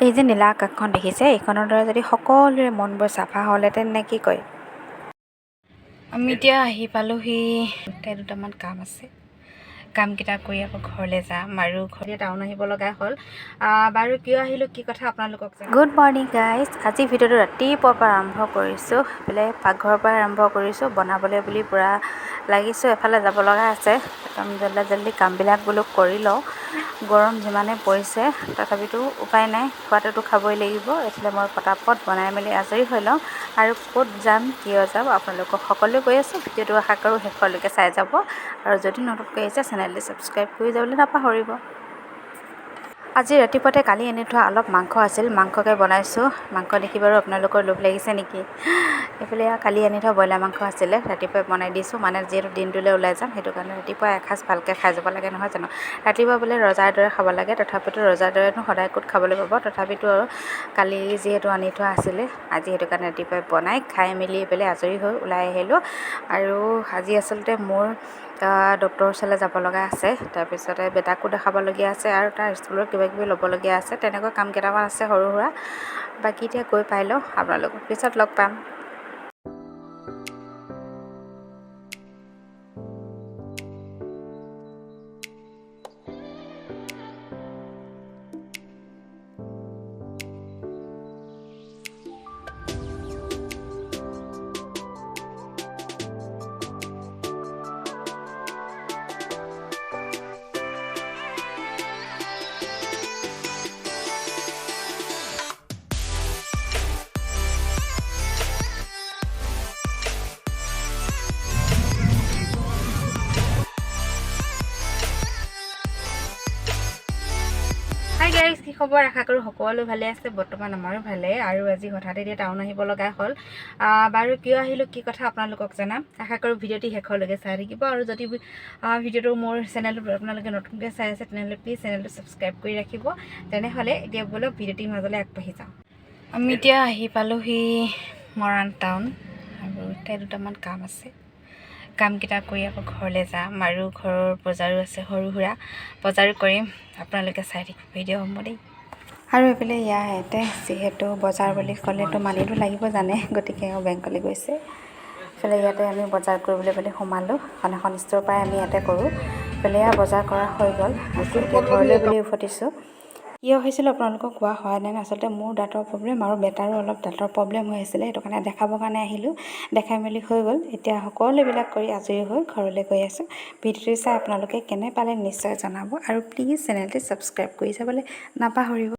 এই যে নীলা আকাশখন দেখিছে, এইখনৰ দৰে যদি সকলোৰে মনবোৰ চাফা হ'লহেঁতেন নে কি কয়। আমি এতিয়া আহি পালোহি। দুটামান কাম আছে, কামকেইটা কৰি আকৌ ঘৰলৈ যাম আৰু ঘৰলৈ টাউন আহিব লগা হ'ল। বাৰু কিয় আহিলোঁ, কি কথা আপোনালোকক গুড মৰ্ণিং গাইজ। আজি ভিডিঅ'টো ৰাতিপুৱাৰ পৰা আৰম্ভ কৰিছোঁ, এইফালে পাকঘৰৰ পৰা আৰম্ভ কৰিছোঁ বনাবলৈ বুলি পূৰা লাগিছোঁ। এফালে যাব লগা আছে, একদম জল্দি কামবিলাক বোলো কৰি লওঁ। গৰম যিমানে পৰিছে তথাপিতো উপায় নাই, খোৱাটোতো খাবই লাগিব। এইফালে মই পটাপট বনাই মেলি আজৰি হৈ লওঁ আৰু ক'ত যাম কিয় যাম আপোনালোকক সকলোৱে কৈ আছোঁ। ভিডিঅ'টো আশা কৰোঁ শেষলৈকে চাই যাব আৰু যদি নতুনকৈ আহিছে চেনেলটো ছাবস্ক্ৰাইব কৰি যাবলৈ নাপাহৰিব। আজি ৰাতিপুৱাতে কালি আনি থোৱা অলপ মাংস আছিল, মাংসকে বনাইছোঁ। মাংস দেখি বাৰু আপোনালোকৰ লোভ লাগিছে নেকি? এইফালে কালি আনি থোৱা ব্ৰইলাৰ মাংস আছিলে, ৰাতিপুৱাই বনাই দিছোঁ। মানে যিহেতু দিনটোলৈ ওলাই যাম সেইটো কাৰণে ৰাতিপুৱা এসাঁজ ভালকৈ খাই যাব লাগে নহয় জানো। ৰাতিপুৱা বোলে ৰজাৰ দৰে খাব লাগে, তথাপিতো ৰজাৰ দৰেনো সদায় ক'ত খাবলৈ পাব। তথাপিতো আৰু কালি যিহেতু আনি থোৱা আছিলে, আজি সেইটো কাৰণে ৰাতিপুৱাই বনাই খাই মেলি পেলাই আজৰি হৈ ওলাই আহিলোঁ। আৰু আজি আচলতে মোৰ ডক্টৰৰ ওচৰলৈ যাব লগা আছে, তাৰপিছতে বেটাকো দেখাবলগীয়া আছে আৰু তাৰ স্কুলৰ কিবাকিবি ল'বলগীয়া আছে। তেনেকুৱা কাম কেইটামান আছে সৰু সুৰা। বাকী এতিয়া গৈ পাই লওঁ, আপোনালোকক পিছত লগ পাম। হাই গাইজ, কি খবৰ? আশা কৰোঁ সকলো ভালে আছে। বৰ্তমান আমাৰো ভালে। আৰু আজি হঠাতে এতিয়া টাউন আহিব লগা হ'ল। বাৰু কিয় আহিলোঁ, কি কথা আপোনালোকক জনাম। আশা কৰোঁ ভিডিঅ'টি শেষলৈকে চাই থাকিব। আৰু যদি ভিডিঅ'টো মোৰ চেনেলটো আপোনালোকে নতুনকৈ চাই আছে তেনেহ'লে প্লিজ চেনেলটো ছাবস্ক্ৰাইব কৰি ৰাখিব। তেনেহ'লে এতিয়া বোলো ভিডিঅ'টিৰ মাজলৈ আগবাঢ়ি যাওঁ। আমি এতিয়া আহি পালোহি মৰাণ টাউন আৰু এতিয়া দুটামান কাম আছে, কামকেইটা কৰি আকৌ ঘৰলৈ যাম আৰু ঘৰৰ বজাৰো আছে, সৰু সুৰা বজাৰো কৰিম। আপোনালোকে চাই থাকিব ভিডিঅ'সমূহ দেই। আৰু এইফালে ইয়াতে যিহেতু বজাৰ বুলি ক'লেতো মানিটো লাগিব জানে, গতিকে বেংকলৈ গৈছে। এইফালে ইয়াতে আমি বজাৰ কৰিবলৈ বুলি সোমালোঁ, এখন ষ্ট'ৰৰ পৰাই আমি ইয়াতে কৰোঁ। এইফালে বজাৰ কৰা হৈ গ'ল, এতিয়া ঘৰলৈ বুলি উভতিছোঁ। কিয় হৈছিল আপোনালোকক কোৱা হোৱা নাই। আচলতে মোৰ দাঁতৰ প্ৰব্লেম আৰু বেটাৰো অলপ দাঁতৰ প্ৰব্লেম হৈ আছিলে, সেইটো কাৰণে দেখাবৰ কাৰণে আহিলোঁ। দেখাই মেলি হৈ গ'ল, এতিয়া সকলোবিলাক কৰি আজৰি হৈ ঘৰলৈ গৈ আছোঁ। ভিডিঅ'টো চাই আপোনালোকে কেনে পালে নিশ্চয় জনাব আৰু প্লিজ চেনেলটো ছাবস্ক্ৰাইব কৰি যাবলৈ নাপাহৰিব।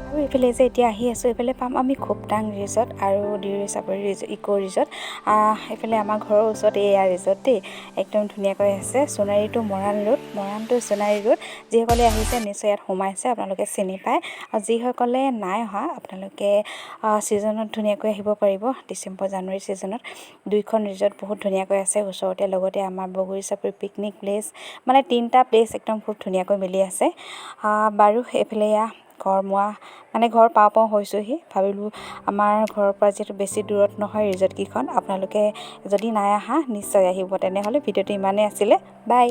আৰু এইফালে যে এতিয়া আহি আছোঁ, এইফালে পাম আমি খুবটাং ৰিজৰ্ট আৰু চাপৰি ইক' ৰিজৰ্ট। এইফালে আমাৰ ঘৰৰ ওচৰত এয়া ৰিজৰ্ট দেই, একদম ধুনীয়াকৈ আছে। Sonari to Moran road, Moran to Sonari road. যিসকলে আহিছে নিশ্চয় ইয়াত সোমাইছে, আপোনালোকে চিনি পায়। আৰু যিসকলে নাই অহা আপোনালোকে ছিজনত ধুনীয়াকৈ আহিব পাৰিব, ডিচেম্বৰ জানুৱাৰী ছিজনত। দুইখন ৰিজৰ্ট বহুত ধুনীয়াকৈ আছে ওচৰতে, লগতে আমাৰ বগৰী চাপৰি পিকনিক প্লেচ, মানে 3টা প্লেচ একদম খুব ধুনীয়াকৈ মিলি আছে। বাৰু এইফালে ঘৰ পাওঁ হৈছোঁহি। ভাবিলোঁ আমাৰ ঘৰৰ পৰা যিহেতু বেছি দূৰত নহয় ৰিজৰ্টকেইখন, আপোনালোকে যদি নাই আহা নিশ্চয় আহিব। তেনেহ'লে ভিডিঅ'টো ইমানেই আছিলে, বাই।